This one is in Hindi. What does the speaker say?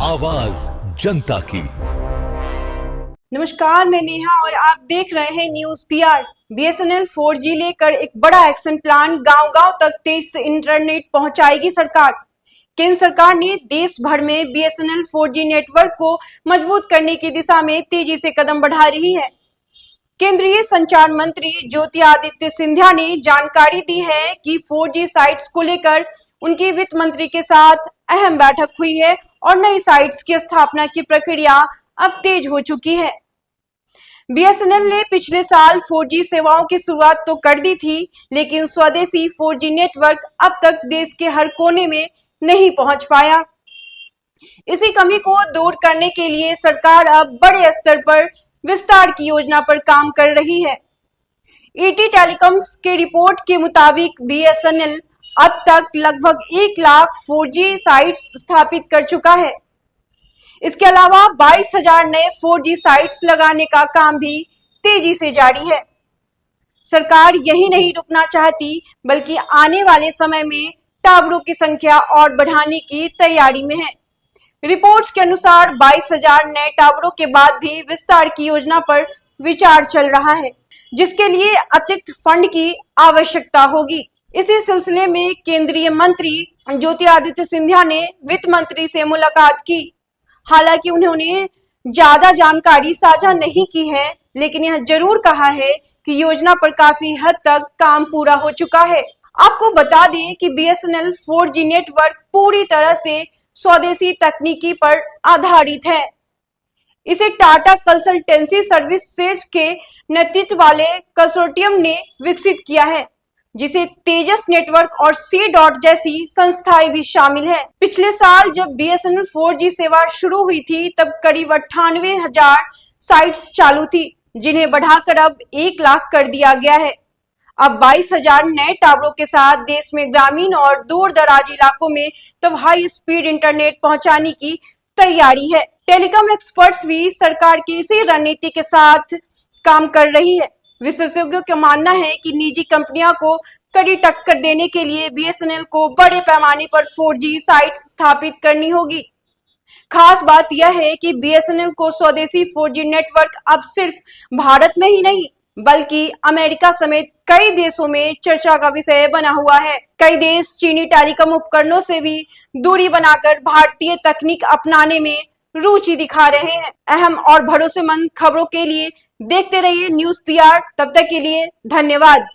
आवाज जनता की। नमस्कार, मैं नेहा और आप देख रहे हैं न्यूज पीआर। बीएसएनएल 4G लेकर एक बड़ा एक्शन प्लान, गांव-गांव तक तेज से इंटरनेट पहुंचाएगी सरकार। केंद्र सरकार ने देश भर में बीएसएनएल 4G नेटवर्क को मजबूत करने की दिशा में तेजी से कदम बढ़ा रही है। केंद्रीय संचार मंत्री ज्योतिरादित्य सिंधिया ने जानकारी दी है कि 4G साइट्स को लेकर उनकी वित्त मंत्री के साथ अहम बैठक हुई है और नई साइट्स की स्थापना की प्रक्रिया अब तेज हो चुकी है। बीएसएनएल ने पिछले साल 4G सेवाओं की शुरुआत तो कर दी थी, लेकिन स्वदेशी 4G नेटवर्क अब तक देश के हर कोने में नहीं पहुंच पाया। इसी कमी को दूर करने के लिए सरकार अब बड़े स्तर पर विस्तार की योजना पर काम कर रही है। ET टेलीकॉम्स के रिपोर्ट के मुताबिक बीएसएनएल अब तक लगभग 1 लाख 4G साइट्स स्थापित कर चुका है। इसके अलावा 22,000 नए 4G साइट्स लगाने का काम भी तेजी से जारी है। सरकार यही नहीं रुकना चाहती, बल्कि आने वाले समय में टावरों की संख्या और बढ़ाने की तैयारी में है। रिपोर्ट्स के अनुसार 22,000 नए टावरों के बाद भी विस्तार की योजना पर विचार चल रहा है, जिसके लिए अतिरिक्त फंड की आवश्यकता होगी। इसी सिलसिले में केंद्रीय मंत्री ज्योतिरादित्य सिंधिया ने वित्त मंत्री से मुलाकात की। हालांकि उन्होंने ज्यादा जानकारी साझा नहीं की है, लेकिन यह जरूर कहा है कि योजना पर काफी हद तक काम पूरा हो चुका है। आपको बता दें कि बीएसएनएल 4G नेटवर्क पूरी तरह से स्वदेशी तकनीकी पर आधारित है। इसे टाटा कंसल्टेंसी सर्विसेज के नेतृत्व वाले कंसोर्टियम ने विकसित किया है, जिसे तेजस नेटवर्क और सी डॉट जैसी संस्थाएं भी शामिल है। पिछले साल जब बीएसएनएल 4G सेवा शुरू हुई थी, तब करीब 98,000 साइट्स चालू थी, जिन्हें बढ़ाकर अब 1 लाख कर दिया गया है। अब 22,000 नए टावरों के साथ देश में ग्रामीण और दूर दराज इलाकों में तब हाई स्पीड इंटरनेट पहुंचाने की तैयारी है। टेलीकॉम एक्सपर्ट्स भी सरकार की इसी रणनीति के साथ काम कर रही है। विशेषज्ञों का मानना है कि निजी कंपनियों को कड़ी टक्कर देने के लिए बीएसएनएल को बड़े पैमाने पर 4G साइट्स स्थापित करनी होगी। खास बात यह है कि बीएसएनएल को स्वदेशी 4G नेटवर्क अब सिर्फ भारत में ही नहीं, बल्कि अमेरिका समेत कई देशों में चर्चा का विषय बना हुआ है। कई देश चीनी टेलीकॉम उपकरणों से भी दूरी बनाकर भारतीय तकनीक अपनाने में रुचि दिखा रहे हैं। अहम और भरोसेमंद खबरों के लिए देखते रहिए न्यूज पीआर। तब तक के लिए धन्यवाद।